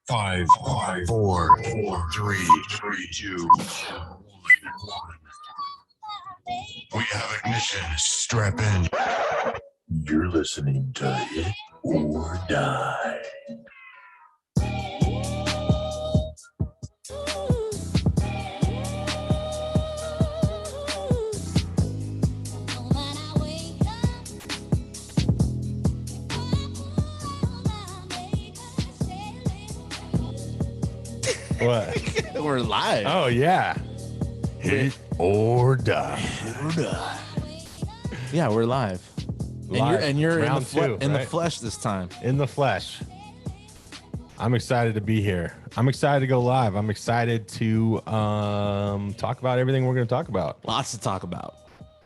Five, four, three, two, one. We have ignition. Strap in. You're listening to Hit or Die. What? We're live. Oh yeah. Hit or die. Yeah, we're live. And you're in the flesh this time. In the flesh. I'm excited to be here. I'm excited to go live. I'm excited to talk about everything we're going to talk about. Lots to talk about.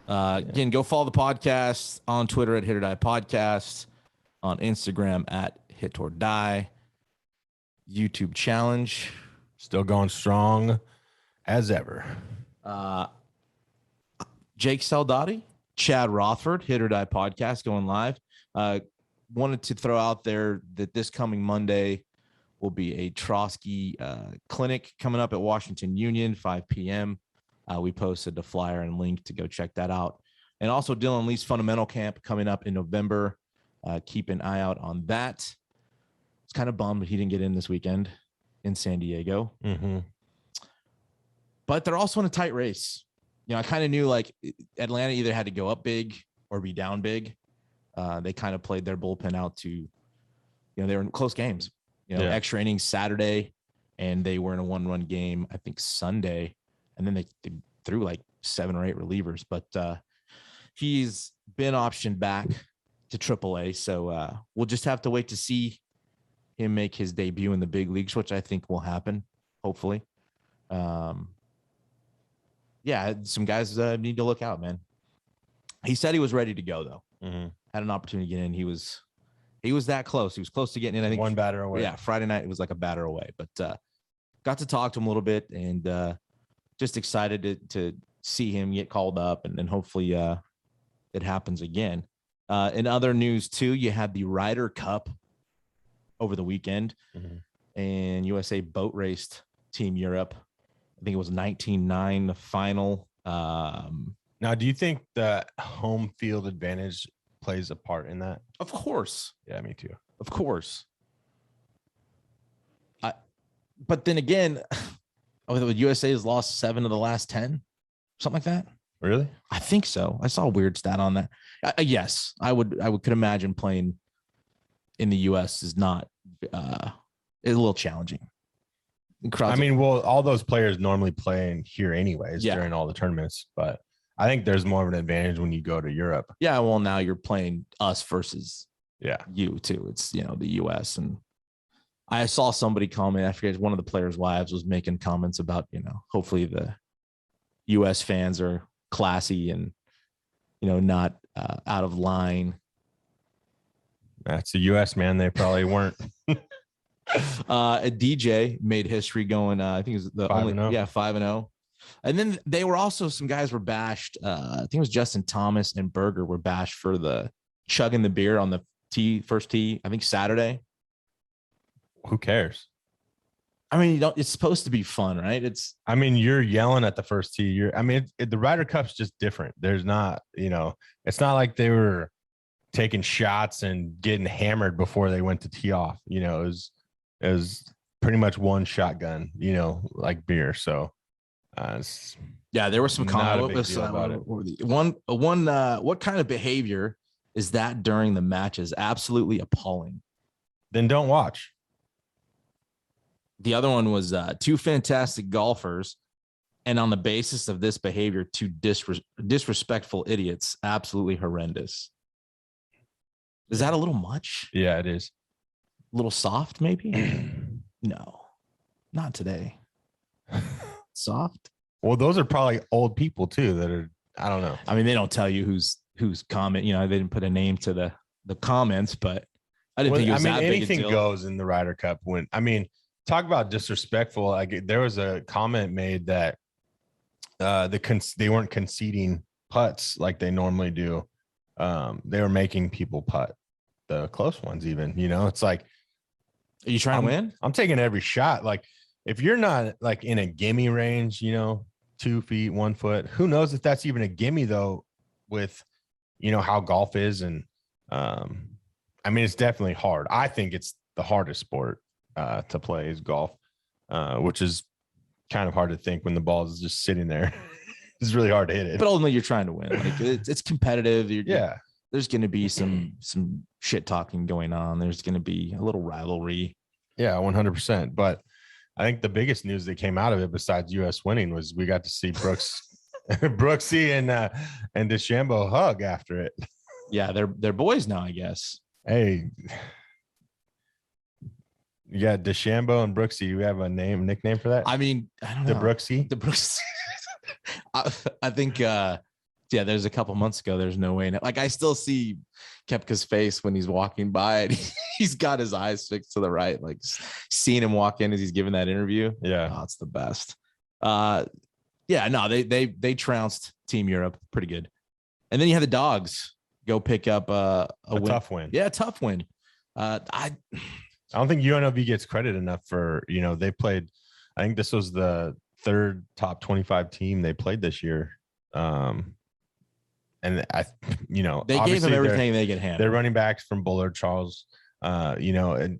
Again, go follow the podcast on Twitter at HIT.OR.DIE podcast, on Instagram at HIT.OR.DIE, YouTube challenge. Still going strong as ever. Jake Saldati, Chad Rothford, HIT.OR.DIE podcast going live. Wanted to throw out there that this coming Monday will be a Trotsky clinic coming up at Washington Union, 5 p.m. We posted the flyer and link to go check that out. And also Dylan Lee's Fundamental Camp coming up in November. Keep an eye out on that. It's kind of bummed he didn't get in this weekend in San Diego. Mm-hmm. But they're also in a tight race. You know, I kind of knew like Atlanta either had to go up big or be down big. They kind of played their bullpen out to, you know, they were in close games, you know, extra innings Saturday, and they were in a 1-run game, I think Sunday. And then they threw like 7 or 8 relievers, but he's been optioned back to AAA. So we'll just have to wait to see him make his debut in the big leagues, which I think will happen, hopefully. Yeah, some guys need to look out, man. He said he was ready to go, though. Mm-hmm. Had an opportunity to get in. He was that close. He was close to getting in. I think one batter away. Yeah, Friday night it was like a batter away. But got to talk to him a little bit, and just excited to see him get called up, and then hopefully it happens again. In other news too, you had the Ryder Cup over the weekend, and USA boat raced Team Europe. I think it was 19-9 the final. Now, do you think that home field advantage plays a part in that? Of course. Yeah, me too. Of course. But then again, the USA has lost 7 of the last 10, something like that. Really? I think so. I saw a weird stat on that. Yes, I could imagine playing in the US is not is a little challenging. I mean, well, all those players normally play in here anyways during all the tournaments, but I think there's more of an advantage when you go to Europe. Yeah, well, now you're playing us versus you too. It's, you know, the US. And I saw somebody comment, I forget, one of the players' wives was making comments about, you know, hopefully the US fans are classy and, you know, not out of line. That's the US, man. They probably weren't. A DJ made history going, I think it was the 5-0. And then they were also, some guys were bashed. I think it was Justin Thomas and Berger were bashed for the chugging the beer on the first tee, I think Saturday. Who cares? I mean, it's supposed to be fun, right? I mean, you're yelling at the first tee. The Ryder Cup's just different. There's not, you know, it's not like they were taking shots and getting hammered before they went to tee off. You know, it was pretty much one shotgun, you know, like beer. So, there was some comments about it. What kind of behavior is that during the matches? Absolutely appalling. Then don't watch. The other one was 2 fantastic golfers, and on the basis of this behavior, 2 disrespectful idiots. Absolutely horrendous. Is that a little much? Yeah, it is. A little soft, maybe? No, not today. Soft? Well, those are probably old people too that are, I don't know. I mean, they don't tell you who's comment. You know, they didn't put a name to the comments, but I didn't think it was that big a deal. Anything goes in the Ryder Cup. Talk about disrespectful. Like, there was a comment made that they weren't conceding putts like they normally do. They were making people putt, the close ones even. You know, it's like Are you trying to win? I'm taking every shot. Like if you're not like in a gimme range, 2 feet, 1 foot, who knows if that's even a gimme though, with, how golf is. And I mean, it's definitely hard. I think it's the hardest sport to play is golf, which is kind of hard to think when the ball is just sitting there. It's really hard to hit it. But ultimately, you're trying to win. Like it's competitive. Yeah. There's going to be some shit talking going on. There's going to be a little rivalry. Yeah, 100%. But I think the biggest news that came out of it, besides US winning, was we got to see Brooksy and DeChambeau hug after it. Yeah, they're boys now, I guess. Hey, you got DeChambeau and Brooksy. You have a nickname for that? I mean, I don't know. The Brooksy. I think there's a couple months ago, there's no way. Like I still see Koepka's face when he's walking by and he's got his eyes fixed to the right, like seeing him walk in as he's giving that interview. Yeah. Oh, it's the best. They trounced Team Europe pretty good. And then you have the dogs go pick up a win. Tough win. Yeah, tough win. I don't think UNLV gets credit enough for, they played, I think this was the third top 25 team they played this year. And they gave them everything they could handle. They're running backs from Bullard, Charles, and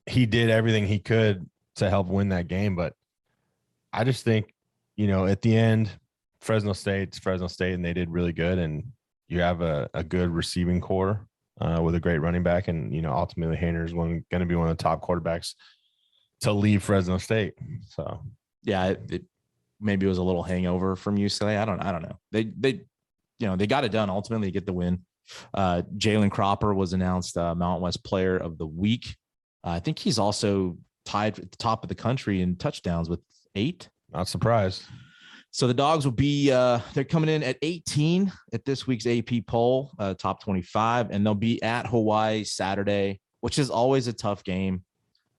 he did everything he could to help win that game. But I just think, at the end, Fresno State's Fresno State, and they did really good. And you have a good receiving core with a great running back. And, ultimately Hayner's going to be one of the top quarterbacks to leave Fresno State. So, yeah, maybe it was a little hangover from UCLA. I don't know. They got it done. Ultimately, get the win. Jalen Cropper was announced Mountain West Player of the Week. I think he's also tied at the top of the country in touchdowns with 8. Not surprised. So the dogs will be they're coming in at 18 at this week's AP poll, top 25, and they'll be at Hawaii Saturday, which is always a tough game.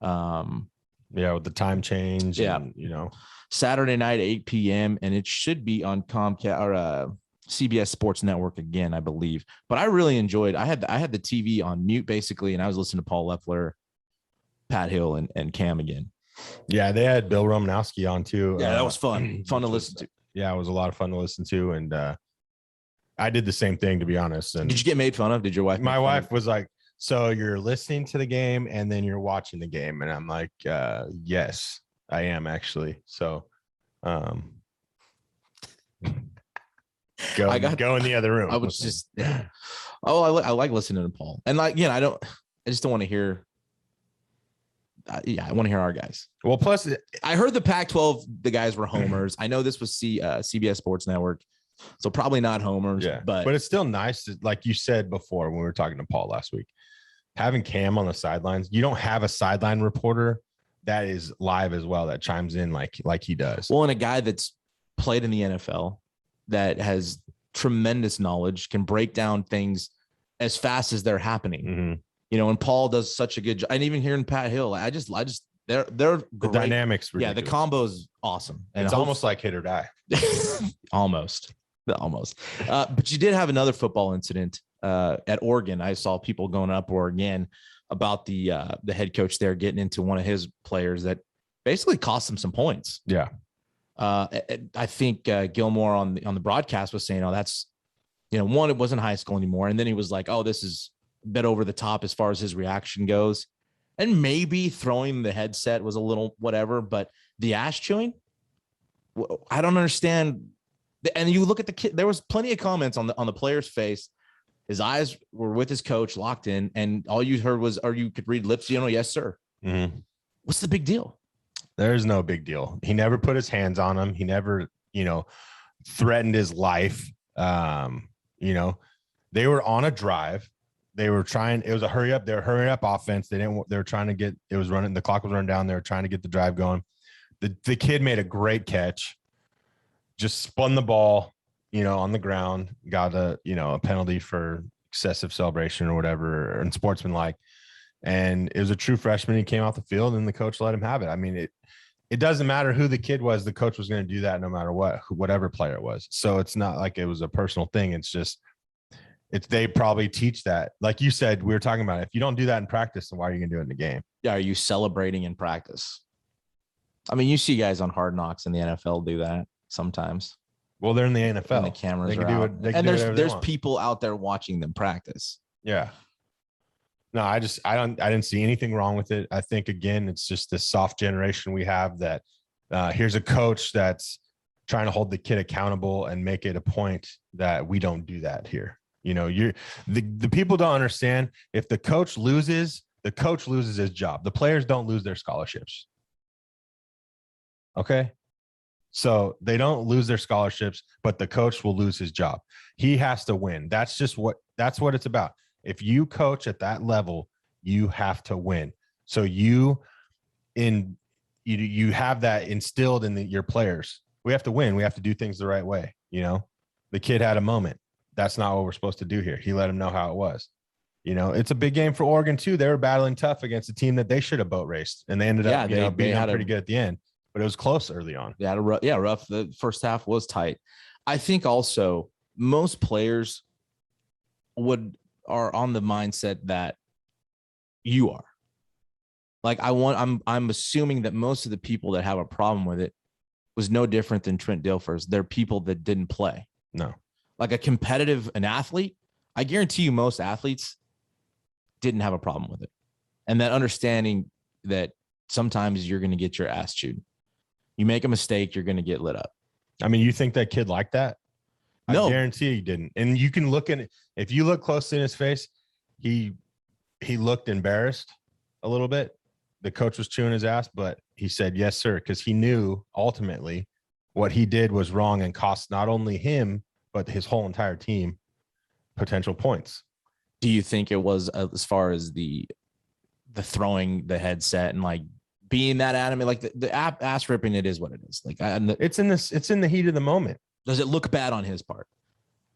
Yeah, with the time change. Yeah, and, Saturday night, 8 p.m. and it should be on Comcast or CBS Sports Network again, I believe. But I really enjoyed. I had the TV on mute basically, and I was listening to Paul Leffler, Pat Hill, and Cam again. Yeah, they had Bill Romanowski on too. Yeah, that was fun to listen to. Yeah, it was a lot of fun to listen to, and I did the same thing, to be honest. And did you get made fun of? Did your wife? My wife was like, "So you're listening to the game and then you're watching the game?" And I'm like, "Yes, I am actually." So, go in the other room. I was just, yeah. Oh, I like listening to Paul, and I just don't want to hear. I want to hear our guys. Well, plus I heard the Pac-12, the guys were homers. I know this was CBS Sports Network, so probably not homers. Yeah, but it's still nice to, like you said before when we were talking to Paul last week, having Cam on the sidelines. You don't have a sideline reporter that is live as well, that chimes in like he does. Well, and a guy that's played in the NFL that has tremendous knowledge, can break down things as fast as they're happening. Mm-hmm. And Paul does such a good job. And even hearing Pat Hill, I just they're the great. dynamics. Yeah, the combo is awesome. And it's almost like hit or die. almost. But you did have another football incident at Oregon. I saw people going up Oregon about the head coach there getting into one of his players that basically cost him some points. Yeah. I think Gilmore on the broadcast was saying, "Oh, that's, one, it wasn't high school anymore." And then he was like, "Oh, this is a bit over the top as far as his reaction goes." And maybe throwing the headset was a little whatever, but the ass chewing, I don't understand. And you look at the kid, there was plenty of comments on the player's face. His eyes were with his coach locked in, and all you heard was, or you could read lips, "Yes, sir." Mm-hmm. What's the big deal? There's no big deal. He never put his hands on him. He never, threatened his life. They were on a drive. They were trying, it was a hurry up. They were hurrying up offense. They were trying to get, it was running, the clock was running down. They were trying to get the drive going. The kid made a great catch, just spun the ball, on the ground, got a penalty for excessive celebration or whatever, and sportsmanlike. And it was a true freshman. He came off the field and the coach let him have it. I mean, it doesn't matter who the kid was. The coach was going to do that no matter whatever player it was. So it's not like it was a personal thing. It's they probably teach that. Like you said, we were talking about it. If you don't do that in practice, then why are you going to do it in the game? Yeah. Are you celebrating in practice? I mean, you see guys on Hard Knocks in the NFL do that sometimes. Well, they're in the NFL. And the cameras they can are do out. it. They can And do whatever they there's want. people out there watching them practice. Yeah. No, I didn't see anything wrong with it. I think, again, it's just this soft generation we have that here's a coach that's trying to hold the kid accountable and make it a point that we don't do that here. You know, the people don't understand. If the coach loses his job. The players don't lose their scholarships. Okay. So they don't lose their scholarships, but the coach will lose his job. He has to win. That's what it's about. If you coach at that level, you have to win. So you have that instilled in your players. We have to win. We have to do things the right way. You know, the kid had a moment. That's not what we're supposed to do here. He let him know how it was. You know, it's a big game for Oregon too. They were battling tough against a team that they should have boat raced, and they ended up being pretty good at the end. But it was close early on. Yeah, rough. The first half was tight. I think also most players are on the mindset that you are. Like I'm assuming that most of the people that have a problem with it was no different than Trent Dilfer's. They're people that didn't play. No. Like an athlete, I guarantee you most athletes didn't have a problem with it. And that understanding that sometimes you're going to get your ass chewed. You make a mistake, you're going to get lit up. I mean, you think that kid liked that? No. I guarantee he didn't. And you can look at it. If you look close in his face, he looked embarrassed a little bit. The coach was chewing his ass, but he said, yes, sir. Because he knew ultimately what he did was wrong and cost not only him, but his whole entire team potential points. Do you think it was as far as the throwing the headset and like being that adamant, like the ass ripping, it is what it is. Like it's in the heat of the moment. Does it look bad on his part?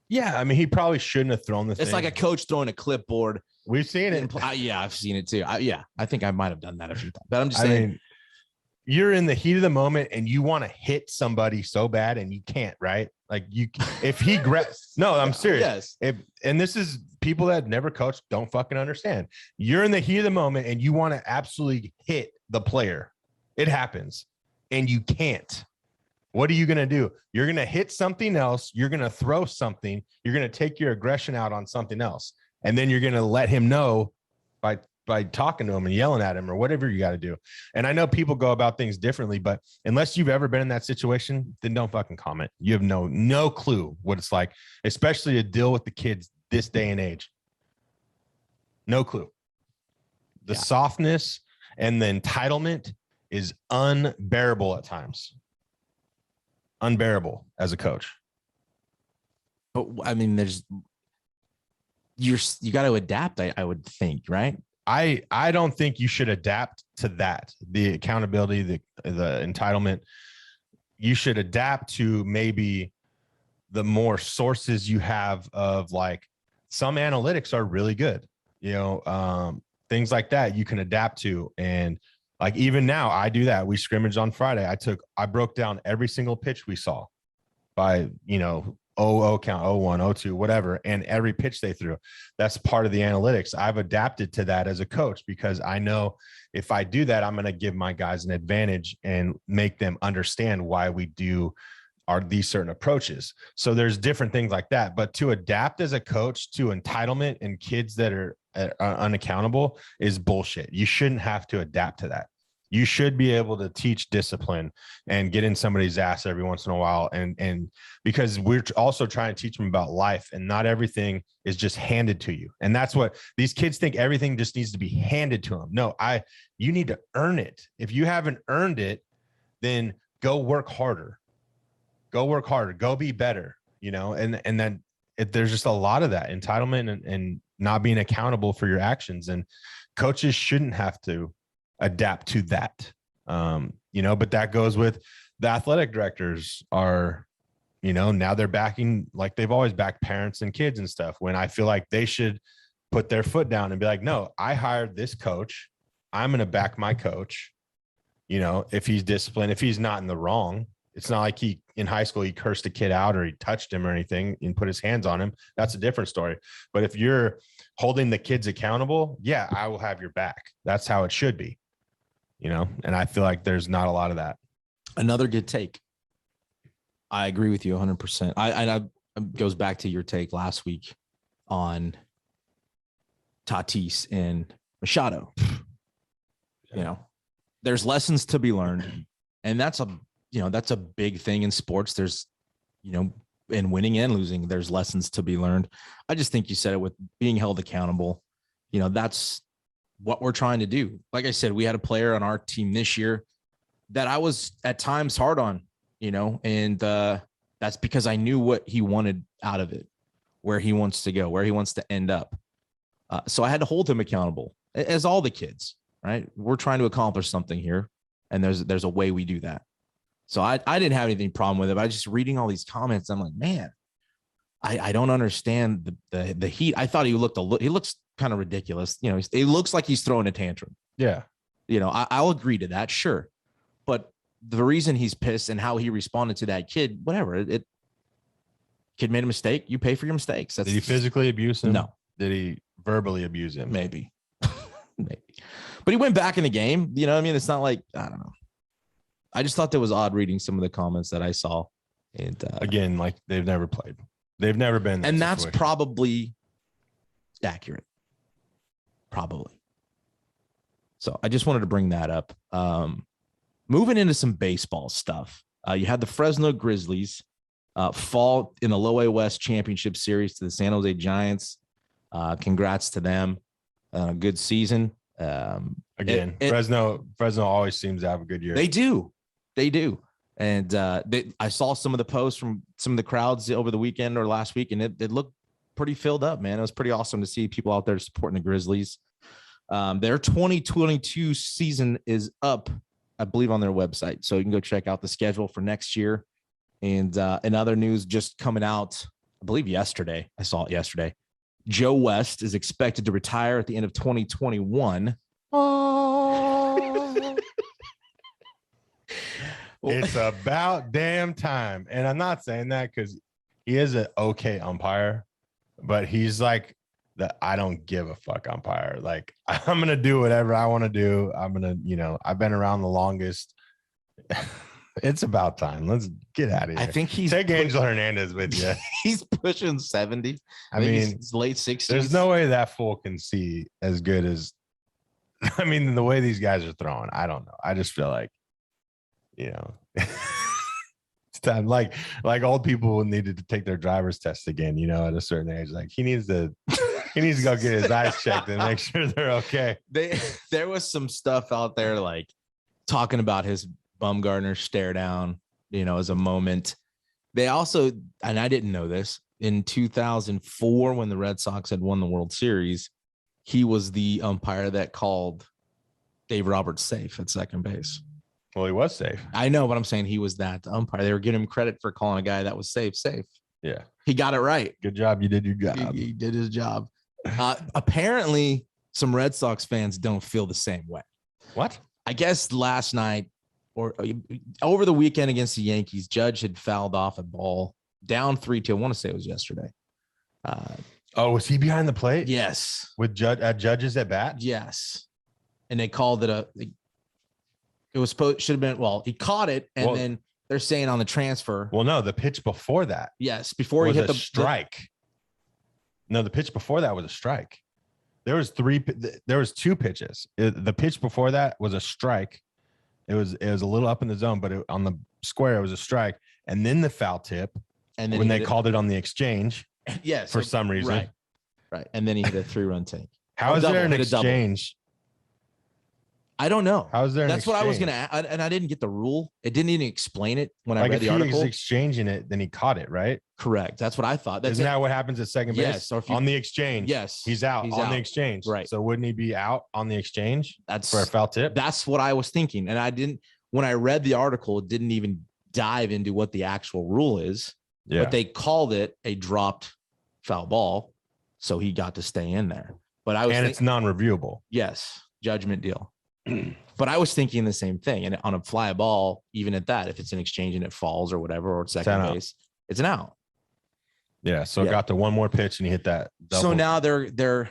Yeah. I mean, he probably shouldn't have thrown the thing. It's like a coach throwing a clipboard. We've seen it. Yeah, I've seen it too. I think I might have done that a few times, but I'm just saying. I mean, you're in the heat of the moment and you want to hit somebody so bad and you can't, right? Like if he no, I'm serious. Yes. And this is people that never coached don't fucking understand. You're in the heat of the moment and you want to absolutely hit the player. It happens and you can't. What are you going to do? You're going to hit something else. You're going to throw something. You're going to take your aggression out on something else. And then you're going to let him know by talking to him and yelling at him or whatever you got to do. And I know people go about things differently, but unless you've ever been in that situation, then don't fucking comment. You have no clue what it's like, especially to deal with the kids this day and age. No clue. The softness and the entitlement is unbearable at times. Unbearable as a coach. But I mean, you got to adapt. I would think, right? I don't think you should adapt to that. The accountability, the entitlement. You should adapt to maybe the more sources you have of like some analytics are really good. You know, things like that you can adapt to. And like even now I do that. We scrimmaged on Friday. I broke down every single pitch we saw by, 0 count, 0-1, 0-2, whatever, and every pitch they threw. That's part of the analytics. I've adapted to that as a coach because I know if I do that, I'm going to give my guys an advantage and make them understand why we do these certain approaches. So there's different things like that. But to adapt as a coach to entitlement and kids that are unaccountable is bullshit. You shouldn't have to adapt to that. You should be able to teach discipline and get in somebody's ass every once in a while. And because we're also trying to teach them about life and not everything is just handed to you. And that's what these kids think everything just needs to be handed to them. No, you need to earn it. If you haven't earned it, then go work harder, go be better, and then there's just a lot of that entitlement and not being accountable for your actions. And coaches shouldn't have to adapt to that. But that goes with the athletic directors are, now they're backing, like they've always backed parents and kids and stuff, when I feel like they should put their foot down and be like, no, I hired this coach. I'm going to back my coach. If he's disciplined, if he's not in the wrong, It's not like in high school, he cursed a kid out or he touched him or anything and put his hands on him. That's a different story. But if you're holding the kids accountable, yeah, I will have your back. That's how it should be, and I feel like there's not a lot of that. Another good take. I agree with you 100%. I goes back to your take last week on Tatis and Machado. There's lessons to be learned, and that's a big thing in sports. There's, in winning and losing, there's lessons to be learned. I just think you said it with being held accountable. That's what we're trying to do. Like I said, we had a player on our team this year that I was at times hard on, and that's because I knew what he wanted out of it, where he wants to go, where he wants to end up. So I had to hold him accountable, as all the kids, right? We're trying to accomplish something here, and there's a way we do that. So I didn't have anything problem with it. But I was just reading all these comments. I'm like, man, I don't understand the heat. I thought he looks kind of ridiculous. It looks like he's throwing a tantrum. Yeah. I'll agree to that. Sure. But the reason he's pissed and how he responded to that kid, whatever, kid made a mistake. You pay for your mistakes. Did he physically abuse him? No. Did he verbally abuse him? Maybe. Maybe. But he went back in the game. It's not like, I don't know. I just thought that was odd reading some of the comments that I saw. And again, like they've never played. They've never been. And that's probably accurate. Probably. So I just wanted to bring that up. Moving into some baseball stuff. You had the Fresno Grizzlies fall in the Low A West Championship Series to the San Jose Giants. Congrats to them. Good season. Fresno always seems to have a good year. They do. And I saw some of the posts from some of the crowds over the weekend or last week, and it looked pretty filled up, man. It was pretty awesome to see people out there supporting the Grizzlies. Their 2022 season is up, I believe, on their website. So you can go check out the schedule for next year. And in other news just coming out, I believe yesterday, I saw it yesterday. Joe West is expected to retire at the end of 2021. Oh. It's about damn time. And I'm not saying that because he is an okay umpire, but he's like the I don't give a fuck umpire. Like, I'm going to do whatever I want to do. I'm going to, I've been around the longest. It's about time. Let's get out of here. I think take Angel Hernandez with you. He's pushing 70. I mean, he's late 60s. There's no way that fool can see as good as, the way these guys are throwing. I don't know. I just feel like, it's time. Like old people needed to take their driver's test again, at a certain age. Like he needs to go get his eyes checked and make sure they're okay. There was some stuff out there like talking about his Bumgarner stare down, as a moment. They also, and I didn't know this, in 2004 when the Red Sox had won the World Series, he was the umpire that called Dave Roberts safe at second base. Well, he was safe. I know, but I'm saying he was that umpire. They were giving him credit for calling a guy that was safe. Yeah. He got it right. Good job. You did your job. He did his job. Apparently, some Red Sox fans don't feel the same way. What? I guess last night or over the weekend against the Yankees, Judge had fouled off a ball down 3-2. I want to say it was yesterday. Was he behind the plate? Yes. With Judge's at bat? Yes. And they called it should have been, he caught it, and then they're saying on the transfer. Well, no, the pitch before that. Yes, before he hit the strike. No, the pitch before that was a strike. There was two pitches. The pitch before that was a strike. It was a little up in the zone, but on the square it was a strike. And then the foul tip, and then when they called it on the exchange, yes, for some reason, right. And then he hit a 3-run tank. How is there an exchange? I don't know. How is there? That's what I was gonna add, and I didn't get the rule. It didn't even explain it when I read the article. If he was exchanging it, then he caught it, right? Correct. That's what I thought. Isn't that what happens at second base? Yes. Or on the exchange. Yes. He's out on the exchange. Right. So wouldn't he be out on the exchange? That's for a foul tip. That's what I was thinking, and I didn't. When I read the article, it didn't even dive into what the actual rule is. Yeah. But they called it a dropped foul ball, so he got to stay in there. But it's non-reviewable. Yes. Judgment deal. But I was thinking the same thing. And on a fly ball, even at that, if it's an exchange and it falls or whatever, or second base, it's an out. Yeah. So got the one more pitch and he hit that. So now they're the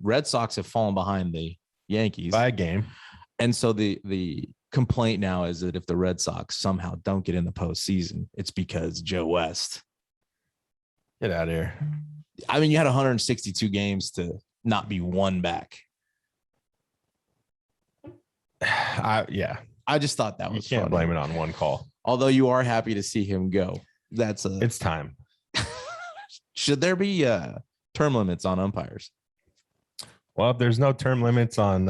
Red Sox have fallen behind the Yankees by a game. And so the complaint now is that if the Red Sox somehow don't get in the postseason, it's because Joe West. Get out of here. I mean, you had 162 games to not be one back. I just thought that was you can't funny. blame it on one call. Although you are happy to see him go. It's time. Should there be term limits on umpires? Well, if there's no term limits on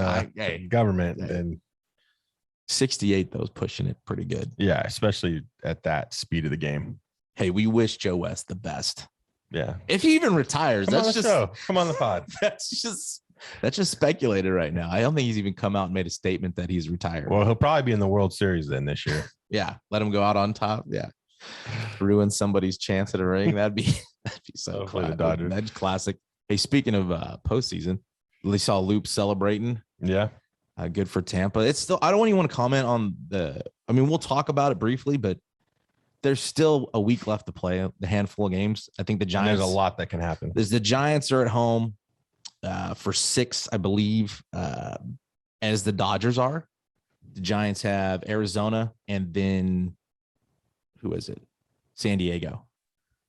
government, then 68, those pushing it pretty good. Yeah, especially at that speed of the game. Hey, we wish Joe West the best. Yeah. If he even retires, come on the pod. That's just speculated right now. I don't think he's even come out and made a statement that he's retired. Well, he'll probably be in the World Series then this year. Yeah. Let him go out on top. Yeah. Ruin somebody's chance at a ring. That'd be so classic. The Dodgers. That's classic. Hey, speaking of postseason, we saw Loop celebrating. Yeah. Good for Tampa. It's still, I don't even want to comment on we'll talk about it briefly, but there's still a week left to play, the handful of games. I think the Giants. And there's a lot that can happen. The Giants are at home for 6, I believe, as the Dodgers are. The Giants have Arizona and then who is it? San Diego.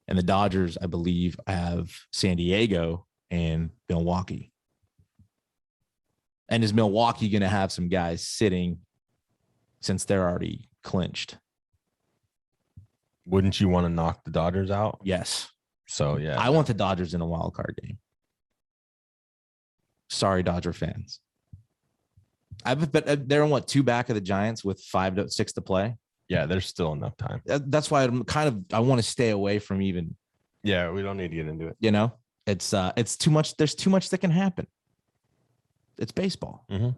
And the Dodgers, I believe, have San Diego and Milwaukee. And is Milwaukee going to have some guys sitting since they're already clinched? Wouldn't you want to knock the Dodgers out? Yes. So, yeah. I want the Dodgers in a wild card game. Sorry, Dodger fans. They're on 2 back of the Giants with 5 to 6 to play. Yeah, there's still enough time. That's why I want to stay away from even. Yeah, we don't need to get into it. It's too much. There's too much that can happen. It's baseball. Mm-hmm.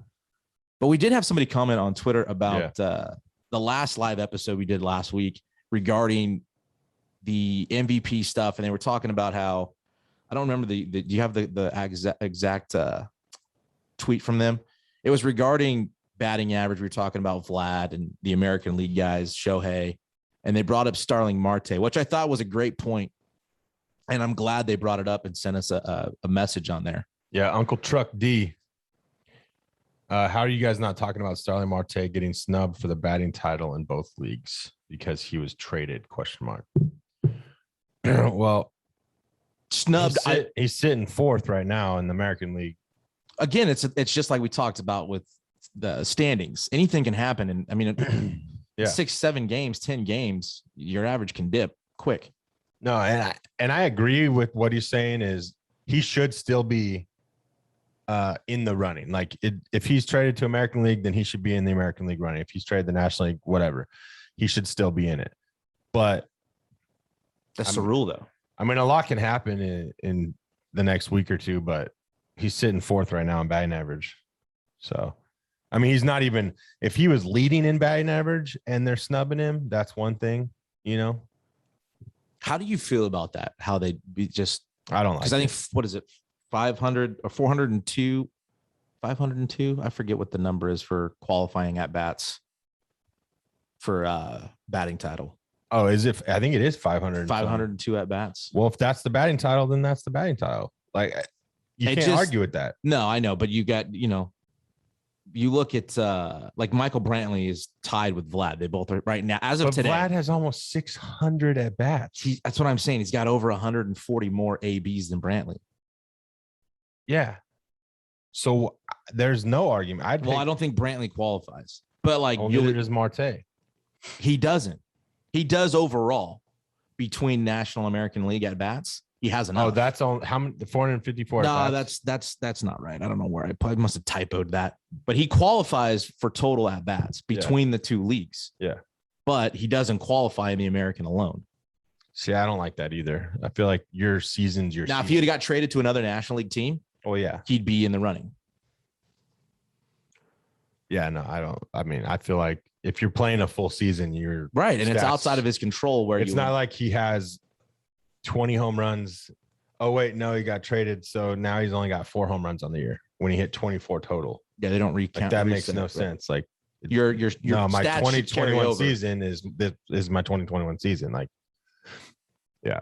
But we did have somebody comment on Twitter about the last live episode we did last week regarding the MVP stuff. And they were talking about how, I don't remember do you have the exact tweet from them? It was regarding batting average. We were talking about Vlad and the American League guys, Shohei, and they brought up Starling Marte, which I thought was a great point. And I'm glad they brought it up and sent us a message on there. Yeah. Uncle Truck D. How are you guys not talking about Starling Marte getting snubbed for the batting title in both leagues because he was traded? ? Well, snubbed. He's sitting 4th right now in the American League. Again, it's just like we talked about with the standings. Anything can happen. And I mean, 6, 7 games, 10 games, your average can dip quick. No, and I agree with what he's saying is he should still be in the running. Like if he's traded to American League, then he should be in the American League running. If he's traded the National League, whatever, he should still be in it. But that's the rule, though. I mean, a lot can happen in the next week or two, but he's sitting 4th right now in batting average. So, I mean, he's not even, if he was leading in batting average and they're snubbing him, that's one thing, How do you feel about that? How they be just, I don't like because I think, what is it? 500 or 402, 502. I forget what the number is for qualifying at bats for batting title. Oh, is it? I think it is 500. 502 at bats. Well, if that's the batting title, then that's the batting title. Like you can't argue with that. No, I know, but you got, you look at like Michael Brantley is tied with Vlad. They both are right now as of today. Vlad has almost 600 at bats. That's what I'm saying. He's got over 140 more ABs than Brantley. Yeah. So there's no argument. I don't think Brantley qualifies, but like neither does Marte. He doesn't. He does overall between National American League at bats. He has enough. Oh, that's on how many? 454. No, that's not right. I don't know where I probably must have typoed that, but he qualifies for total at bats between the 2 leagues. Yeah. But he doesn't qualify in the American alone. See, I don't like that either. I feel like your season's your now. If he had got traded to another National League team, he'd be in the running. Yeah, no, I don't. I mean, I feel like if you're playing a full season, you're right, and it's outside of his control. Where it's not like he has 20 home runs. Oh wait, no, he got traded, so now he's only got 4 home runs on the year when he hit 24 total. Yeah, they don't recount. Like that makes reset no it, right? sense. Like Your no, my stats should carry 2021 over. season is my 2021 season. Like, yeah.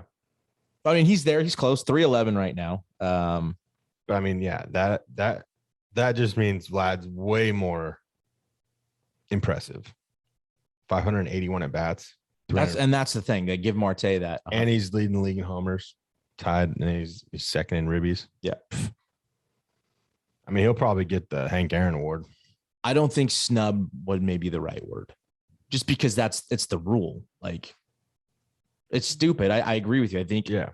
I mean, he's there. He's close. 311 right now. I mean, yeah, that just means Vlad's way more impressive. 581 at bats. That's the thing. They give Marte that. And he's leading the league in homers, tied, and he's second in ribbies. Yeah. I mean, he'll probably get the Hank Aaron Award. I don't think snub would maybe the right word, just because it's the rule. Like, it's stupid. I agree with you.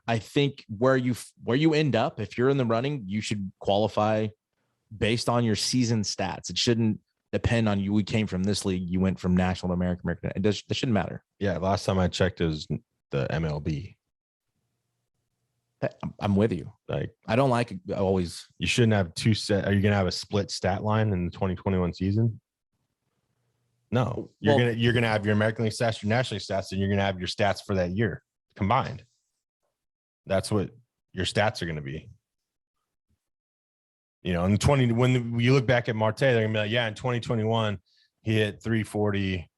I think where you end up, if you're in the running, you should qualify based on your season stats. It shouldn't depend on you. We came from this league. You went from national to American. It shouldn't matter. Yeah. Last time I checked, it was the MLB. I'm with you. Like, I don't like always. You shouldn't have two set. Are you gonna have a split stat line in the 2021 season? No, you're gonna have your American League stats, your National League stats, and you're gonna have your stats for that year combined. That's what your stats are gonna be. You know, in when you look back at Marte, they're gonna be like, yeah, in 2021, he hit 340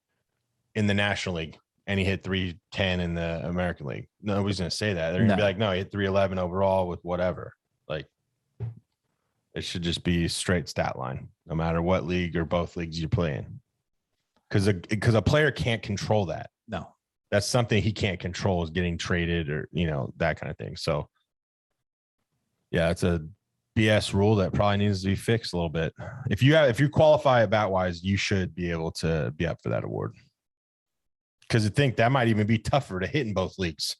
in the National League and he hit 310 in the American League. Nobody's gonna say that. They're gonna be like, no, he hit 311 overall with whatever. Like, it should just be straight stat line, no matter what league or both leagues you're playing. Because a player can't control that. No, that's something he can't control, is getting traded or, you know, that kind of thing. So yeah, it's a BS rule that probably needs to be fixed a little bit. If you qualify at bat wise, you should be able to be up for that award. Because I think that might even be tougher to hit in both leagues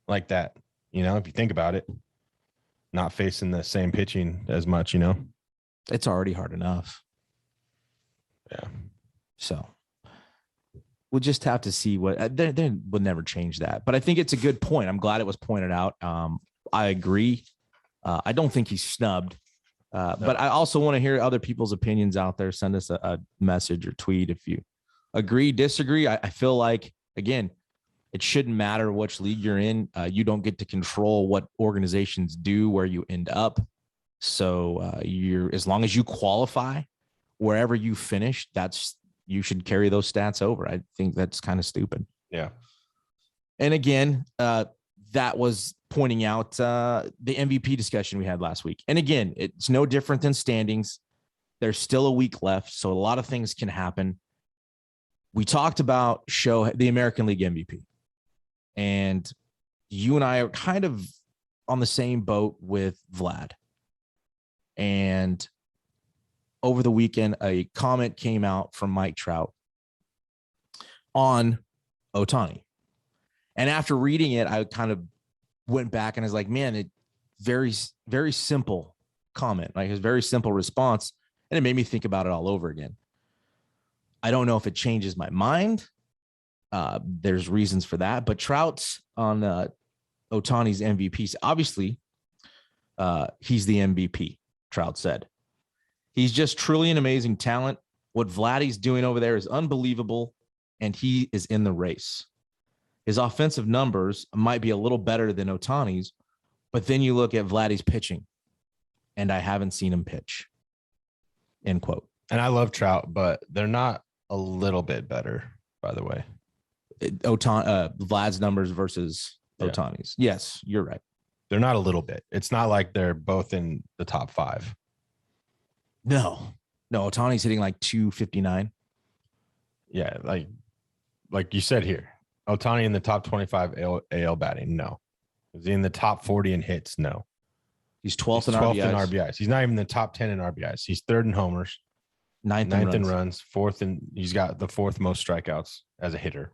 like that. You know, if you think about it, not facing the same pitching as much, you know, it's already hard enough. Yeah. So we'll just have to see what they would never change that. But I think it's a good point. I'm glad it was pointed out. I agree. I don't think he's snubbed. No. But I also want to hear other people's opinions out there. Send us a message or tweet if you agree, disagree. I feel like, again, it shouldn't matter which league you're in. You don't get to control what organizations do, where you end up. So as long as you qualify wherever you finish, you should carry those stats over. I think that's kind of stupid. Yeah. And again, that was pointing out the MVP discussion we had last week. And again, it's no different than standings. There's still a week left, so a lot of things can happen. We talked about the American League MVP. And you and I are kind of on the same boat with Vlad. And over the weekend, a comment came out from Mike Trout on Ohtani. And after reading it, I kind of went back and I was like, man, it very, very simple comment, like his very simple response. And it made me think about it all over again. I don't know if it changes my mind. There's reasons for that, but Trout's on Ohtani's MVP. Obviously, he's the MVP, Trout said. He's just truly an amazing talent. What Vladdy's doing over there is unbelievable, and he is in the race. His offensive numbers might be a little better than Ohtani's, but then you look at Vladdy's pitching, and I haven't seen him pitch. End quote. And I love Trout, but they're not a little bit better, by the way. Vlad's numbers versus Ohtani's. Yes, you're right. They're not a little bit. It's not like they're both in the top 5. No, Ohtani's hitting like 259. Yeah, like you said here, Ohtani in the top 25 AL batting. No. Is he in the top 40 in hits? No. He's 12th in RBIs. He's not even in the top 10 in RBIs. He's 3rd in homers, ninth in runs, 4th, and he's got the 4th most strikeouts as a hitter.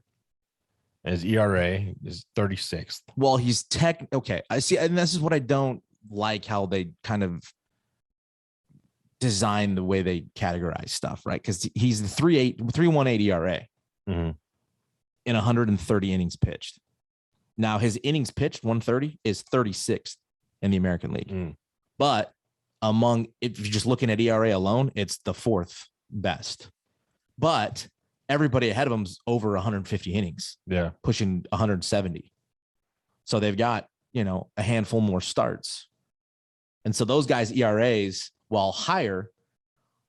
And his ERA is 36th. Well, he's okay. I see, and this is what I don't like, how they kind of design the way they categorize stuff, right? Because he's the 3.18 ERA in 130 innings pitched. Now his innings pitched 130 is 36th in the American League, but if you're just looking at ERA alone, it's the 4th best. But everybody ahead of him's over 150 innings, pushing 170. So they've got a handful more starts, and so those guys' ERAs, while higher,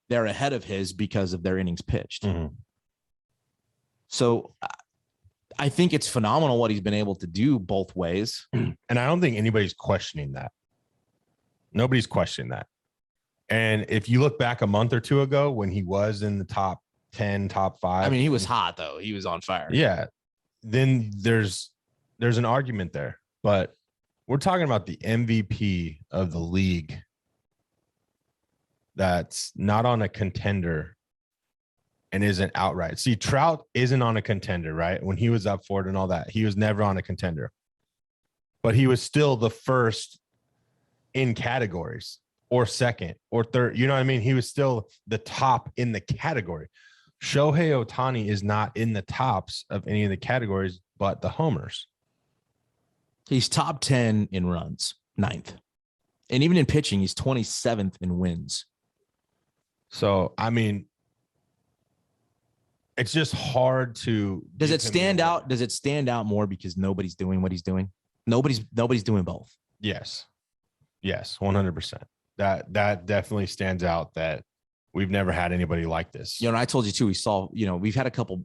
they're ahead of his because of their innings pitched. Mhm. So I think it's phenomenal what he's been able to do both ways. And I don't think anybody's questioning that. Nobody's questioning that. And if you look back a month or two ago when he was in the top 10, top 5. I mean, he was hot though. He was on fire. Yeah. Then there's an argument there. But we're talking about the MVP of the league that's not on a contender and isn't outright. See, Trout isn't on a contender, right? When he was up for it and all that, he was never on a contender. But he was still the first in categories or second or third. You know what I mean? He was still the top in the category. Shohei Ohtani is not in the tops of any of the categories but the homers. He's top 10 in runs, 9th. And even in pitching, he's 27th in wins. So, I mean, it's just hard to. Does it stand out? Does it stand out more because nobody's doing what he's doing? Nobody's doing both. Yes. Yes, 100%. That definitely stands out that we've never had anybody like this. You know, and I told you too, we saw, you know, we've had a couple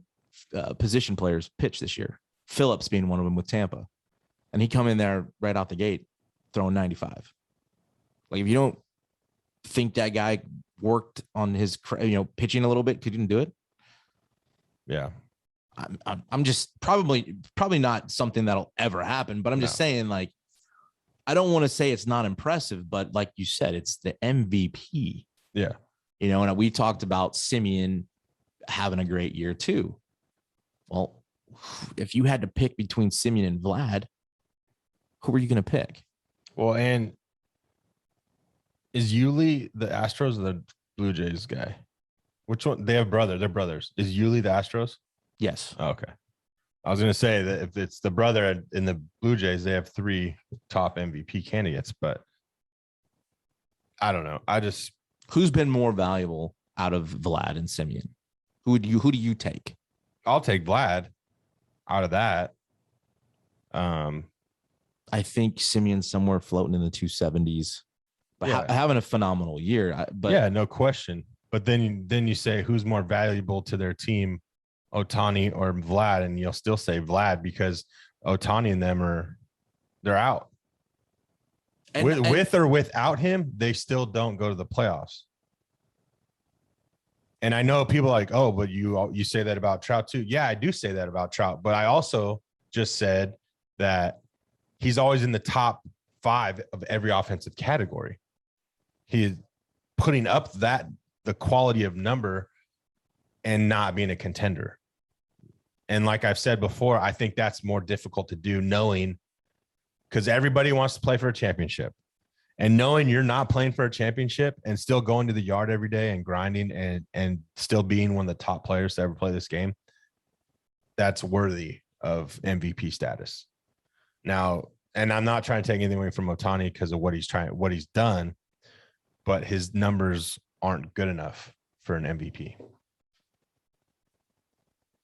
position players pitch this year. Phillips being one of them with Tampa. And he come in there right out the gate throwing 95. Like if you don't think that guy worked on his, pitching a little bit, could you do it? Yeah. I'm just probably not something that'll ever happen, but I'm just saying, like, I don't want to say it's not impressive, but like you said, it's the MVP. Yeah. You know, and we talked about Simeon having a great year too. Well, if you had to pick between Simeon and Vlad, who are you going to pick? Well, and is Yuli the Astros or the Blue Jays guy? Which one? They have brother. They're brothers. Is Yuli the Astros? Yes. Oh, okay. I was going to say that if it's the brother in the Blue Jays, they have 3 top MVP candidates, but I don't know. Who's been more valuable out of Vlad and Simeon? Who do you take? I'll take Vlad out of that. I think Simeon's somewhere floating in the 270s, but having a phenomenal year. But yeah, no question. But then you say who's more valuable to their team, Ohtani or Vlad, and you'll still say Vlad because Ohtani and them they're out. With or without him, they still don't go to the playoffs. And I know people are like, oh, but you say that about Trout too. Yeah, I do say that about Trout, but I also just said that he's always in the top 5 of every offensive category. He is putting up the quality of number and not being a contender. And like I've said before, I think that's more difficult to do, knowing, because everybody wants to play for a championship, and knowing you're not playing for a championship and still going to the yard every day and grinding and still being one of the top players to ever play this game, that's worthy of MVP status. Now, and I'm not trying to take anything away from Ohtani because of what he's done, but his numbers aren't good enough for an MVP.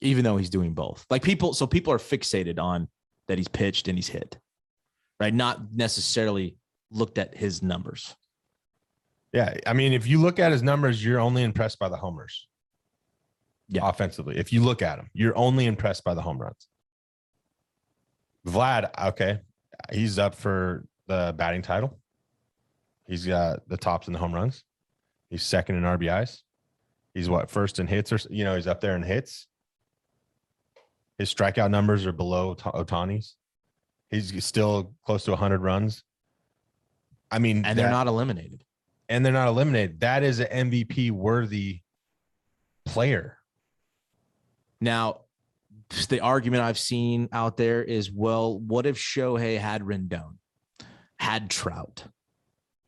Even though he's doing both. Like people are fixated on that he's pitched and he's hit, right? Not necessarily looked at his numbers. Yeah. I mean, if you look at his numbers, you're only impressed by the homers. Yeah. Offensively. If you look at him, you're only impressed by the home runs. Vlad, okay, he's up for the batting title. He's got the tops in the home runs. He's second in RBIs. He's first in hits, or he's up there in hits. His strikeout numbers are below Ohtani's. He's still close to 100 runs. I mean, and they're not eliminated. That is an MVP worthy player. Now, the argument I've seen out there is, well, what if Shohei had Rendon, had Trout,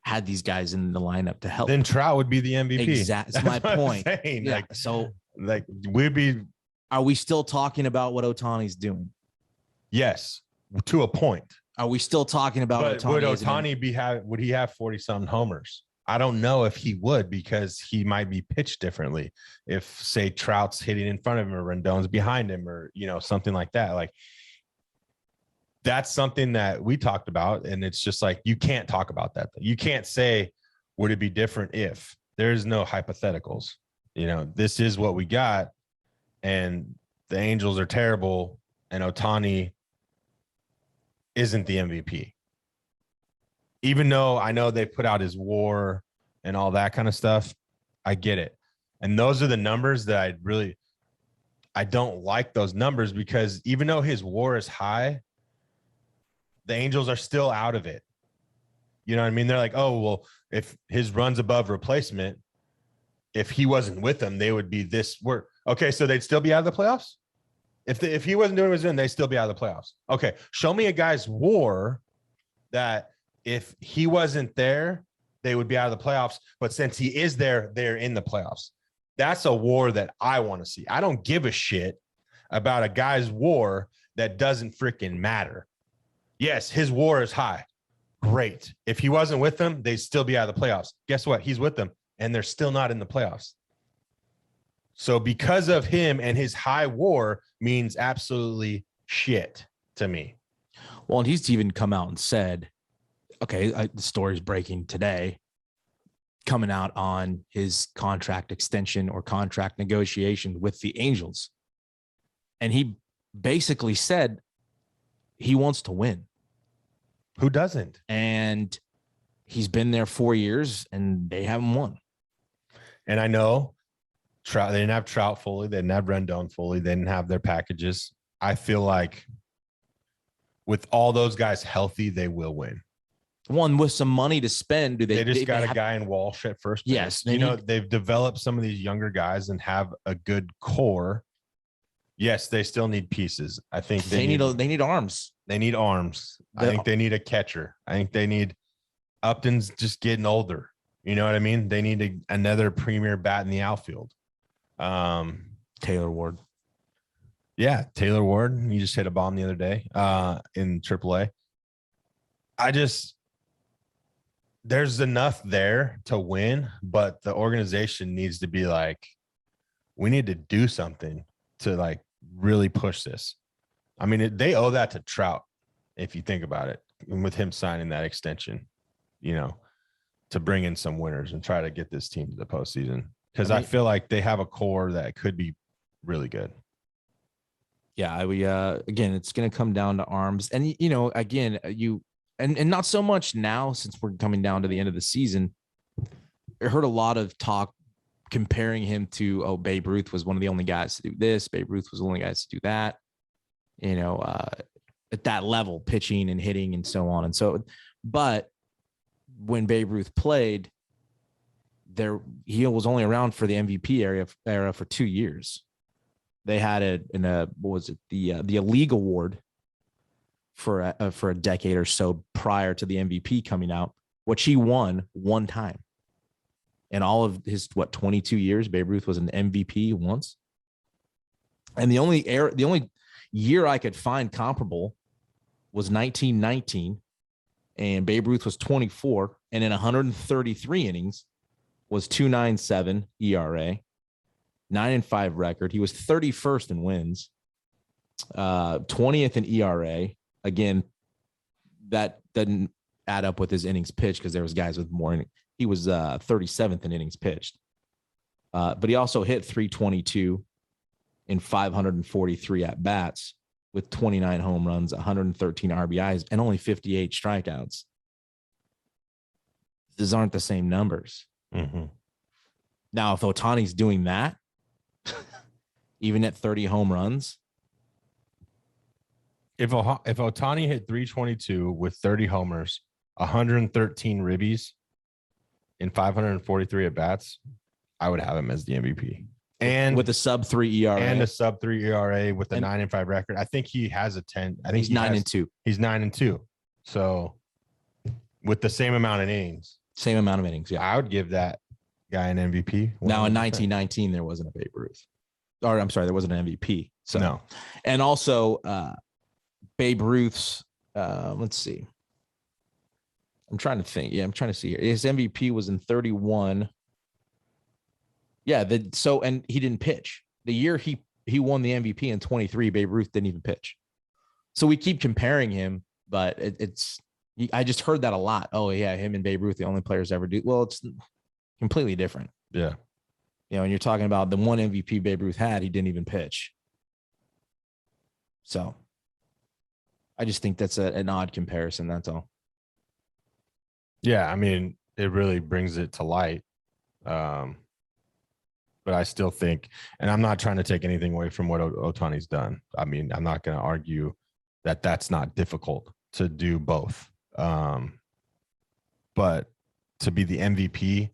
had these guys in the lineup to help? Then Trout would be the MVP. Exactly. That's my point. Yeah. Are we still talking about what Ohtani's doing? Yes, to a point. Are we still talking about Ohtani? Would Ohtani would he have 40-something homers? I don't know if he would, because he might be pitched differently. If, say, Trout's hitting in front of him or Rendon's behind him, or something like that. Like, that's something that we talked about, and it's just like you can't talk about that. You can't say, would it be different if? there's no hypotheticals. You know, this is what we got, and the Angels are terrible, and Ohtani isn't the MVP. Even though I know they put out his WAR and all that kind of stuff, I get it. And those are the numbers that I don't like those numbers, because even though his WAR is high, the Angels are still out of it. You know what I mean? They're like, oh, well, if his runs above replacement, if he wasn't with them, they would be this work. Okay, so they'd still be out of the playoffs? If he wasn't doing what he was doing, they'd still be out of the playoffs. Okay, show me a guy's WAR that if he wasn't there, they would be out of the playoffs. But since he is there, they're in the playoffs. That's a WAR that I want to see. I don't give a shit about a guy's WAR that doesn't freaking matter. Yes, his WAR is high. Great. If he wasn't with them, they'd still be out of the playoffs. Guess what? He's with them, and they're still not in the playoffs. So because of him and his high WAR means absolutely shit to me. Well, and he's even come out and said, okay, the story's breaking today, coming out on his contract extension or contract negotiation with the Angels. And he basically said he wants to win. Who doesn't? And he's been there 4 years and they haven't won. And I know Trout, they didn't have Trout fully. They didn't have Rendon fully. They didn't have their packages. I feel like with all those guys healthy, they will win. One with some money to spend. They just got a guy in Walsh at first base. Yes. They've developed some of these younger guys and have a good core. Yes, they still need pieces. I think they need arms. They need arms. I think they need a catcher. I think they need Upton's just getting older. You know what I mean? They need another premier bat in the outfield. Taylor Ward. Yeah, Taylor Ward. He just hit a bomb the other day in AAA. There's enough there to win, but the organization needs to be like, we need to do something to like really push this. I mean, they owe that to Trout, if you think about it, and with him signing that extension, you know, to bring in some winners and try to get this team to the postseason. Because I feel like they have a core that could be really good. Yeah, again, it's going to come down to arms. And, you know, again, and not so much now since we're coming down to the end of the season. I heard a lot of talk comparing him to, Babe Ruth was one of the only guys to do this. Babe Ruth was the only guys to do that, you know, at that level, pitching and hitting and so on. And so, but when Babe Ruth played he was only around for the MVP era for 2 years. They had the league award for a decade or so prior to the MVP coming out, which he won one time. In all of his 22 years, Babe Ruth was an MVP once. And the only year I could find comparable was 1919, and Babe Ruth was 24, and in 133 innings was 2.97 ERA, 9-5 record. He was 31st in wins, 20th in ERA. Again, that doesn't add up with his innings pitched because there was guys with more innings. He was 37th in innings pitched. But he also hit 322 in 543 at-bats with 29 home runs, 113 RBIs, and only 58 strikeouts. These aren't the same numbers. Mm-hmm. Now, if Ohtani's doing that, even at 30 home runs, if Ohtani hit 322 with 30 homers, 113 ribbies in 543 at bats, I would have him as the MVP. And with a sub-3 ERA. And a sub-3 ERA with a 9-5 record. I think he has a 10. I think he's 9-2. He's 9-2. So with the same amount of innings. Same amount of innings, yeah. I would give that guy an MVP. 100%. Now in 1919, there wasn't a Babe Ruth. Or I'm sorry, there wasn't an MVP. So no. And also Babe Ruth's, let's see. I'm trying to think. Yeah, I'm trying to see here. His MVP was in 31. Yeah, and he didn't pitch. The year he won the MVP in 23, Babe Ruth didn't even pitch. So we keep comparing him, but I just heard that a lot. Oh yeah, him and Babe Ruth, the only players ever do. Well, completely different. Yeah. You know, and you're talking about the one MVP Babe Ruth had, he didn't even pitch. So I just think that's an odd comparison. That's all. Yeah. I mean, it really brings it to light. But I still think, and I'm not trying to take anything away from what Ohtani's done. I mean, I'm not going to argue that that's not difficult to do both. But to be the MVP,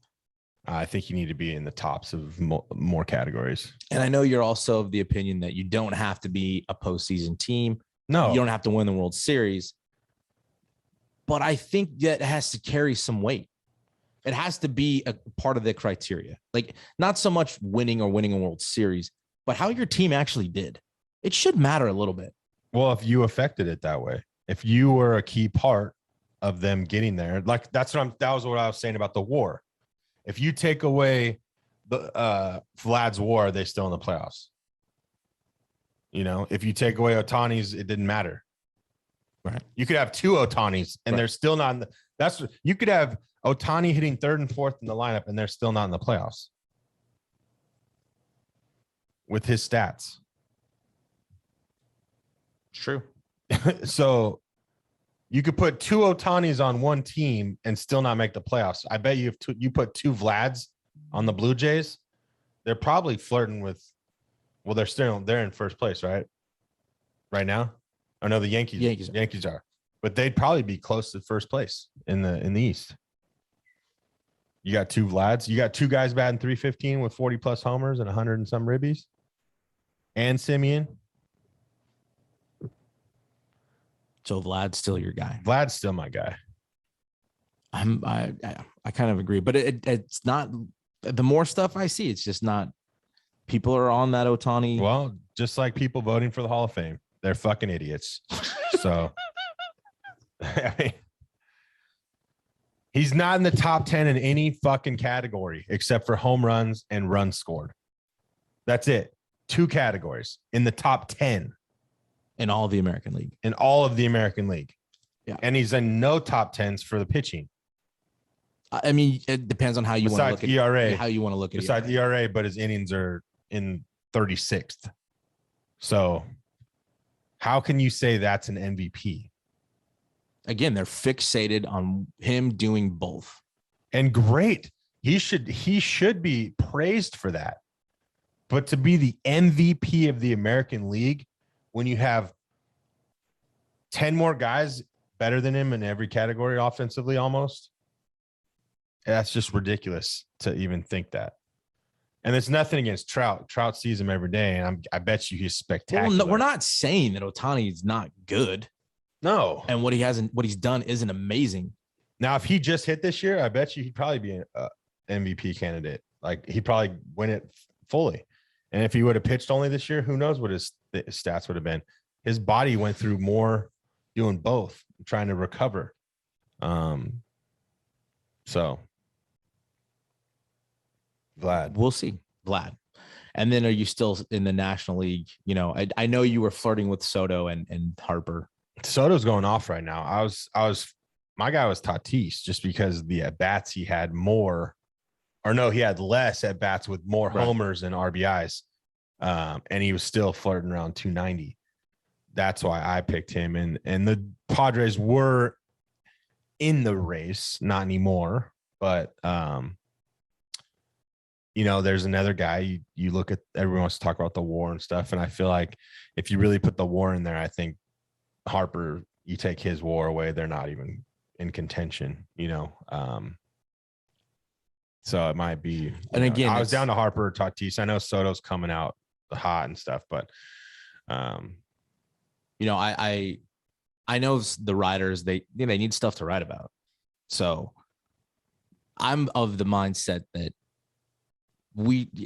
I think you need to be in the tops of more categories. And I know you're also of the opinion that you don't have to be a postseason team. No, you don't have to win the World Series. But I think that has to carry some weight. It has to be a part of the criteria. Like, not so much winning a World Series, but how your team actually did. It should matter a little bit. Well, if you affected it that way, if you were a key part of them getting there, like that was what I was saying about the WAR. If you take away the Vlad's WAR, are they still in the playoffs? You know, if you take away Ohtani's, it didn't matter. Right. You could have two Ohtani's and they're still not in the, you could have Ohtani hitting third and fourth in the lineup and they're still not in the playoffs with his stats. True. So you could put two Ohtani's on one team and still not make the playoffs. I bet you if you put two Vlads on the Blue Jays, they're probably flirting with, well, they're in first place, right? Right now? I know the Yankees are, but they'd probably be close to first place in the East. You got two Vlads. You got two guys batting .315 with 40 plus homers and 100 and some ribbies. And Simeon. So Vlad's still your guy. Vlad's still my guy. I kind of agree, but it's not. The more stuff I see, it's just not. People are on that Ohtani. Well, just like people voting for the Hall of Fame, they're fucking idiots. So, I mean, he's not in the top 10 in any fucking category except for home runs and runs scored. That's it. 2 categories in the top 10 in all of the American League. In all of the American League. Yeah. And he's in no top 10s for the pitching. I mean, it depends on how you want to look at ERA. How you want to look at besides ERA, but his innings are in 36th. So how can you say that's an MVP? Again, they're fixated on him doing both. And great. He should be praised for that. But to be the MVP of the American League when you have 10 more guys better than him in every category offensively almost, that's just ridiculous to even think that. And it's nothing against Trout. Trout sees him every day, and I bet you he's spectacular. Well, no, we're not saying that Ohtani is not good. No. And what he's done isn't amazing. Now, if he just hit this year, I bet you he'd probably be an MVP candidate. Like, he'd probably win it fully. And if he would have pitched only this year, who knows what his stats would have been. His body went through more doing both, trying to recover. So Vlad. We'll see. Vlad. And then are you still in the National League? You know, I know you were flirting with Soto and Harper. Soto's going off right now. My guy was Tatis just because the at-bats he had more, or no, he had less at-bats with more homers and RBIs. And he was still flirting around 290. That's why I picked him. And the Padres were in the race, not anymore, but you know, there's another guy you look at, everyone wants to talk about the WAR and stuff. And I feel like if you really put the WAR in there, I think Harper, you take his WAR away, they're not even in contention, you know? So it might be, and again, I was down to Harper or Tatis. I know Soto's coming out hot and stuff, but you know, I know the writers, they need stuff to write about. So I'm of the mindset that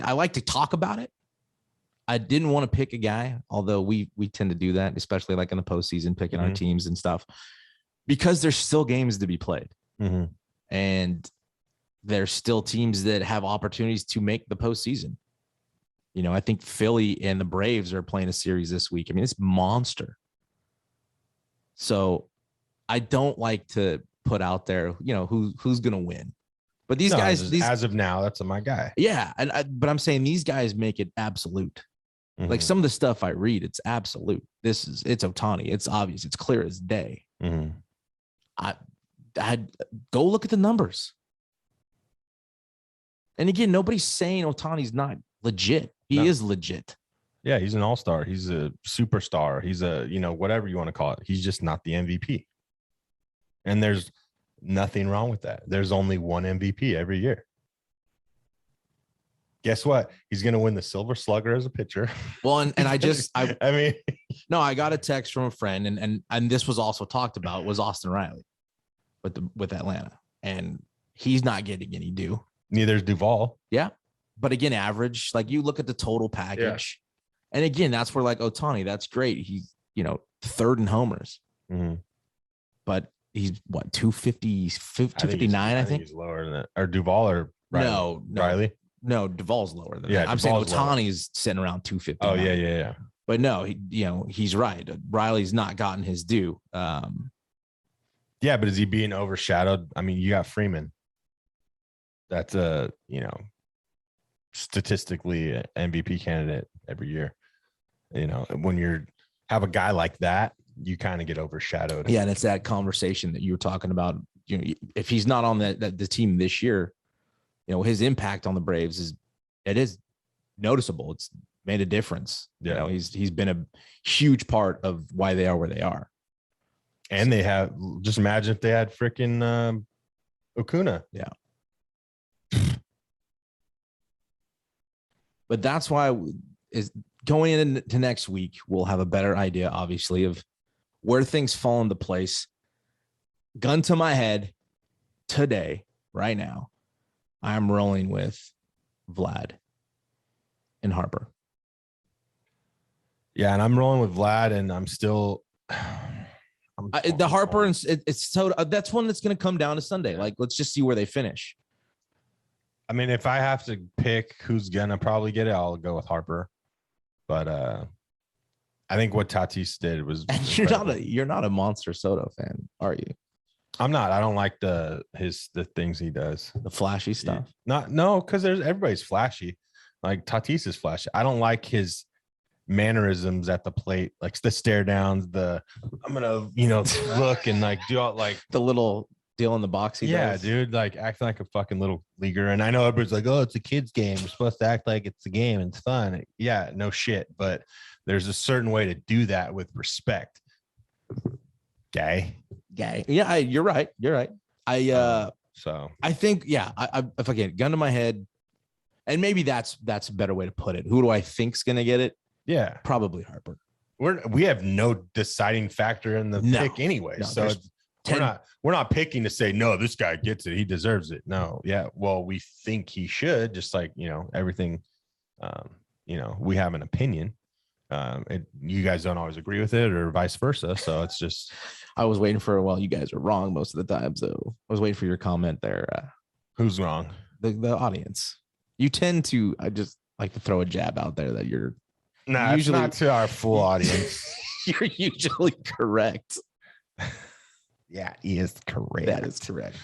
I like to talk about it. I didn't want to pick a guy, although we tend to do that, especially like in the postseason, picking our teams and stuff, because there's still games to be played. And there's still teams that have opportunities to make the postseason. You know, I think Philly and the Braves are playing a series this week. I mean, it's monster. So I don't like to put out there, you know, who's going to win, But these guys, as of now, that's my guy. Yeah, but I'm saying these guys make it absolute. Like some of the stuff I read, it's absolute. It's Ohtani. It's obvious. It's clear as day. I'd go look at the numbers. And again, nobody's saying Ohtani's not legit. He is legit. Yeah, he's an all-star. He's a superstar. He's a, whatever you want to call it. He's just not the MVP. And there's nothing wrong with that. There's only one MVP every year. Guess what? He's going to win the Silver Slugger as a pitcher. Well, and I mean, no, I got a text from a friend, and this was also talked about, was Austin Riley with Atlanta, and he's not getting any due. Neither's Duvall. Yeah, but again, average. Like you look at the total package, and again, that's where like Ohtani, that's great. He's third in homers, but he's what 250, 259. I think he's lower than that. Or Duvall or Riley? No, Riley. No, Duvall's lower than that. I'm saying Ohtani's sitting around 250. Oh yeah. But no, he's right. Riley's not gotten his due. Yeah, but is he being overshadowed? I mean, you got Freeman. That's statistically an MVP candidate every year. When you have a guy like that, you kind of get overshadowed. Yeah, and it's that conversation that you were talking about. If he's not on the team this year, his impact on the Braves is noticeable. It's made a difference. Yeah. He's been a huge part of why they are where they are. And they have, just imagine if they had freaking Acuna. Yeah. But that's why is going into next week, we'll have a better idea, obviously, of where things fall into place. Gun to my head today, right now, I'm rolling with Vlad and Harper. Yeah, and I'm rolling with Vlad, and I'm still the Harper, and it's so that's one that's going to come down to Sunday. Like, let's just see where they finish. I mean, if I have to pick who's gonna probably get it, I'll go with Harper. But I think what Tatis did was. And you're not a Monster Soto fan, are you? I'm not. I don't like the things he does. The flashy stuff. Because everybody's flashy. Like Tatis is flashy. I don't like his mannerisms at the plate, like the stare downs, I'm gonna look and like do all like the little deal in the box he does. Dude, like acting like a fucking little leaguer. And I know everybody's like, oh, it's a kid's game, we're supposed to act like it's a game and it's fun. Yeah, no shit, but there's a certain way to do that with respect. Guy. Yeah, you're right. I think, if I get gun to my head, and maybe that's a better way to put it. Who do I think's gonna get it? Yeah, probably Harper. We have no deciding factor in the pick anyway. No, so we're not picking to say, no, this guy gets it, he deserves it. No, yeah. Well, we think he should, just like, everything, we have an opinion. You guys don't always agree with it or vice versa. So it's just, I was waiting for, you guys are wrong most of the time. So I was waiting for your comment there. Who's wrong? The audience. You tend to, I just like to throw a jab out there that you're usually not to our full audience. You're usually correct. Yeah, he is correct. That is correct.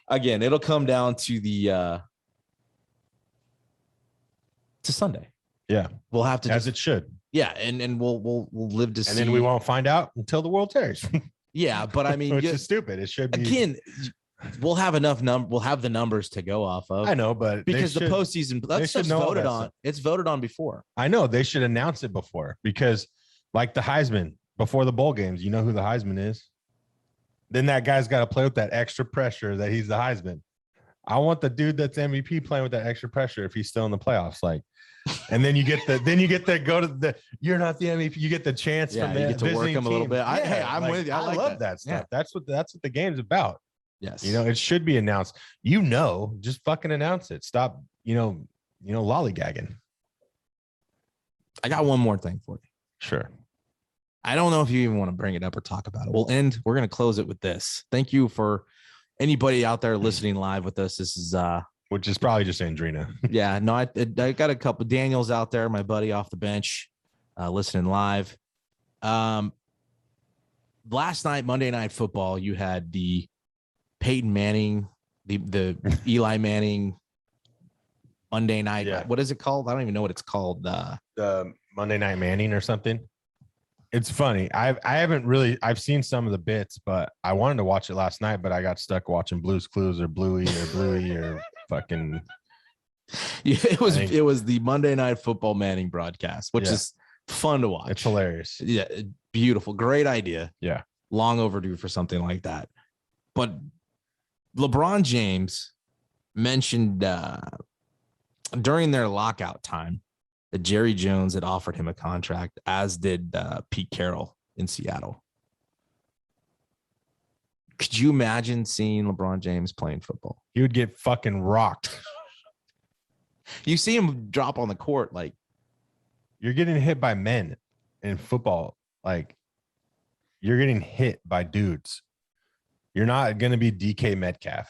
Again, it'll come down to to Sunday. Yeah, we'll have to, as it should. Yeah, and we'll live to see. And then we won't find out until the World Series. Yeah, but I mean, which is stupid. It should be. Again, we'll have enough we'll have the numbers to go off of. I know, but because the postseason, that's just voted on. It's voted on before. I know they should announce it before, because like the Heisman before the bowl games, you know who the Heisman is. Then that guy's got to play with that extra pressure that he's the Heisman. I want the dude that's MVP playing with that extra pressure if he's still in the playoffs. Like, and then you get you're not the MVP. You get the chance from you get to work him a little bit. I'm with you. I love that stuff. Yeah. That's what the game's about. Yes. It should be announced. Just fucking announce it. Stop, lollygagging. I got one more thing for you. Sure. I don't know if you even want to bring it up or talk about it. We're going to close it with this. Thank you for anybody out there listening live with us. This is which is probably just Andrina. Yeah, no, I got a couple Daniels out there, my buddy off the bench, listening live. Last night, Monday Night Football, you had the Peyton Manning the Eli Manning Monday night. Yeah. What is it called? I don't even know what it's called. The Monday Night Manning or something. It's funny. I've seen some of the bits, but I wanted to watch it last night, but I got stuck watching Blue's Clues or Bluey or fucking. Yeah, it was the Monday Night Football Manning broadcast, which is fun to watch. It's hilarious. Yeah, beautiful, great idea. Yeah, long overdue for something like that. But LeBron James mentioned during their lockout time that Jerry Jones had offered him a contract, as did Pete Carroll in Seattle. Could you imagine seeing LeBron James playing football? He would get fucking rocked. You see him drop on the court like you're getting hit by men in football. Like you're getting hit by dudes. You're not going to be DK Metcalf.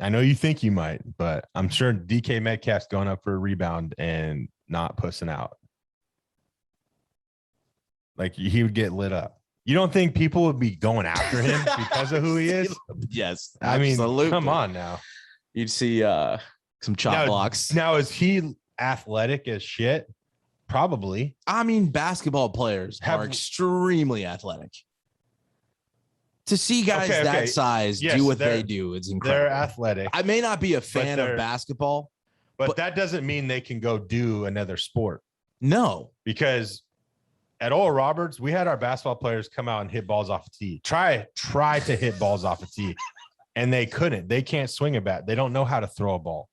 I know you think you might, but I'm sure DK Metcalf's going up for a rebound and not pussing out. Like he would get lit up. You don't think people would be going after him because of who he is? Yes. I mean, absolutely. come on now. You'd see some chop blocks. Now, is he athletic as shit? Probably. I mean, basketball players are extremely athletic. To see guys that size do what they do, it's incredible. They're athletic. I may not be a fan of basketball, but that doesn't mean they can go do another sport. No, because at Oral Roberts, we had our basketball players come out and hit balls off a tee. Try to hit balls off a tee, and they couldn't. They can't swing a bat. They don't know how to throw a ball.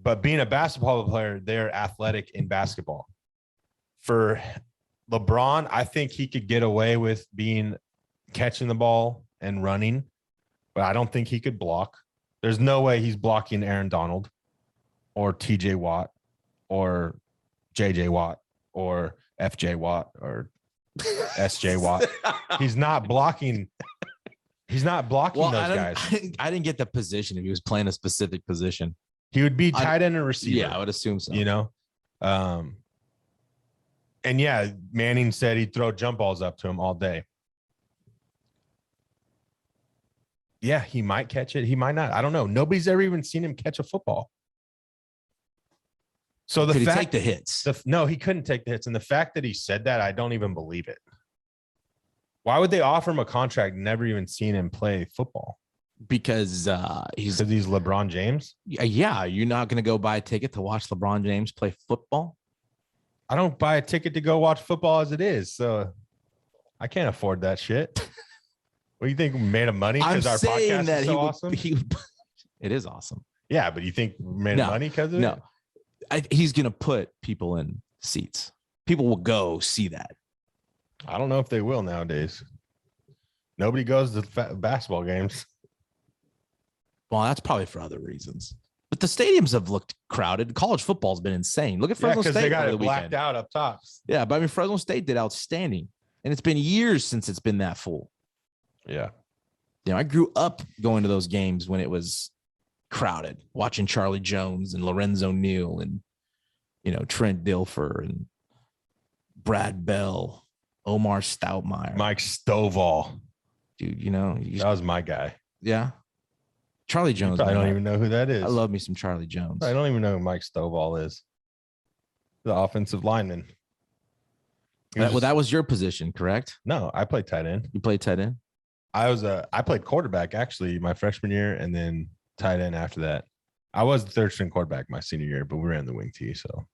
But being a basketball player, they're athletic in basketball. For LeBron, I think he could get away with catching the ball and running, but I don't think he could block. There's no way he's blocking Aaron Donald or TJ Watt or JJ Watt or FJ Watt or SJ Watt. He's not blocking. He's not blocking those guys. I didn't get the position. If he was playing a specific position, he would be tight end and receiver. Yeah, I would assume so. You know, and yeah, Manning said he'd throw jump balls up to him all day. Yeah, he might catch it. He might not. I don't know. Nobody's ever even seen him catch a football. So Could he take the hits? No, he couldn't take the hits. And the fact that he said that, I don't even believe it. Why would they offer him a contract? Never even seen him play football. Because he's LeBron James. Yeah, you're not going to go buy a ticket to watch LeBron James play football. I don't buy a ticket to go watch football as it is, so I can't afford that shit. What do you think we made of money because our podcast is so awesome? It is awesome. Yeah, but you think we made money because of it? No, he's going to put people in seats. People will go see that. I don't know if they will nowadays. Nobody goes to basketball games. Well, that's probably for other reasons. But the stadiums have looked crowded. College football's been insane. Look at Fresno State. They got it blacked weekend. out up top. Yeah, but I mean, Fresno State did outstanding. And it's been years since it's been that full. Yeah. You know, I grew up going to those games when it was crowded, watching Charlie Jones and Lorenzo Neal and, you know, Trent Dilfer and Brad Bell, Omar Stoutmeyer. Mike Stovall. Dude, you know. That was my guy. Yeah. Charlie Jones. I don't even know who that is. I love me some Charlie Jones. I don't even know who Mike Stovall is. The offensive lineman. That was your position, correct? No, I played tight end. You played tight end? I played quarterback actually my freshman year and then tight end after that. I was the third string quarterback my senior year, but we ran the wing tee. So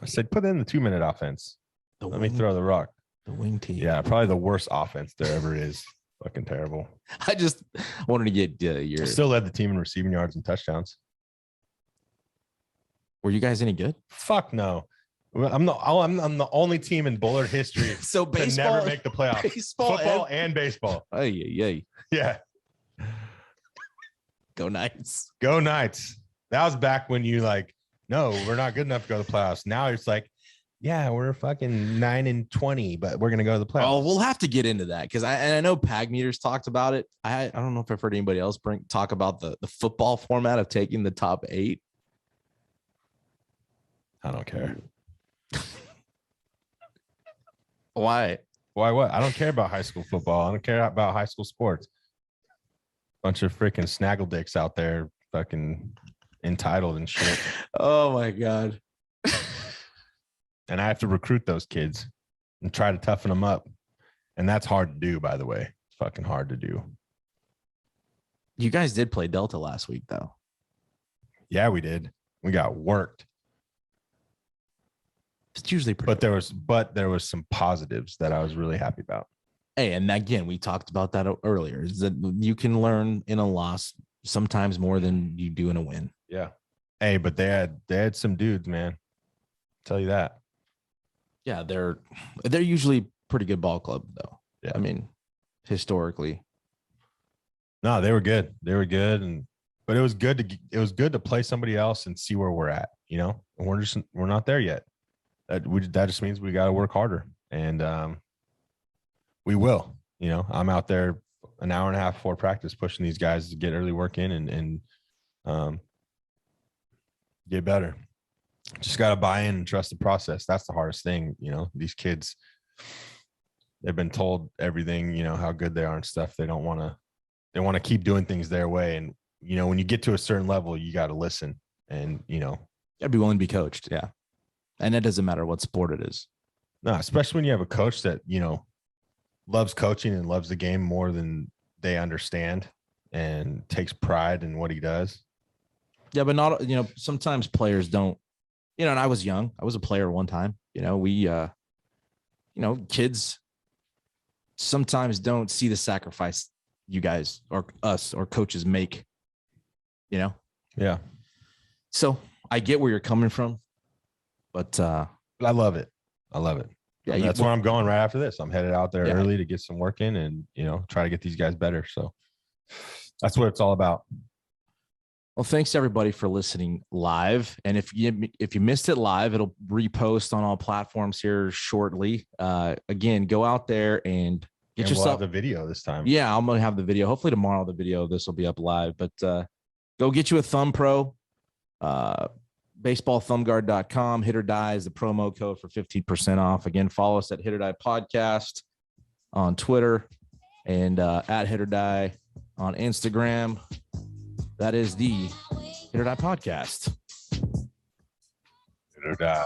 I said, put in the 2-minute offense. Let me throw the rock. The wing tee. Yeah, probably the worst offense there ever is. Fucking terrible. I just wanted to get your. Still led the team in receiving yards and touchdowns. Were you guys any good? Fuck no. I'm the only team in Bullard history so to never make the playoffs. Football and baseball. Yeah. Go Knights. Go Knights. That was back when you no, we're not good enough to go to the playoffs. Now it's like, yeah, we're fucking 9-20, but we're gonna go to the playoffs. Oh, we'll have to get into that because I know Pag Meters talked about it. I don't know if I've heard anybody else talk about the football format of taking the top 8. I don't care. Why? Why what? I don't care about high school football. I don't care about high school sports. Bunch of freaking snaggle dicks out there fucking entitled and shit. Oh my God. And I have to recruit those kids and try to toughen them up. And that's hard to do, by the way. It's fucking hard to do. You guys did play Delta last week, though. Yeah, we did. We got worked. It's usually pretty. But there was some positives that I was really happy about. Hey, and again, we talked about that earlier. Is that you can learn in a loss sometimes more than you do in a win. Yeah. Hey, but they had some dudes, man. I'll tell you that. Yeah, they're usually pretty good ball club, though. Yeah. I mean, historically. No, they were good. They were good, but it was good to play somebody else and see where we're at. You know, and we're not there yet. That just means we got to work harder, and we will. You know, I'm out there an hour and a half before practice pushing these guys to get early work in and get better. Just got to buy in and trust the process. That's the hardest thing. You know, these kids, they've been told everything, you know, how good they are and stuff. They want to keep doing things their way. And, you know, when you get to a certain level, you got to listen and, you know, I'd be willing to be coached. Yeah. And it doesn't matter what sport it is. No, especially when you have a coach that, you know, loves coaching and loves the game more than they understand and takes pride in what he does. Yeah. But not, you know, sometimes players don't, you know, and I was young. I was a player one time. You know, you know, kids sometimes don't see the sacrifice you guys or us or coaches make, you know? Yeah. So I get where you're coming from, but I love it. I love it. Yeah. That's where I'm going right after this. I'm headed out there Yeah. early to get some work in and, you know, try to get these guys better. So that's what it's all about. Well, thanks everybody for listening live. And if you missed it live, it'll repost on all platforms here shortly. Again, go out there and get yourself we'll have the video this time. Yeah, I'm going to have the video. Hopefully tomorrow the video of this will be up live, but go get you a Thumb Pro, baseballthumbguard.com. Hit.OR.DIE is the promo code for 15% off. Again, follow us at Hit.OR.DIE podcast on Twitter and at Hit.OR.DIE on Instagram. That is the Hit.OR.DIE podcast. Hit or die.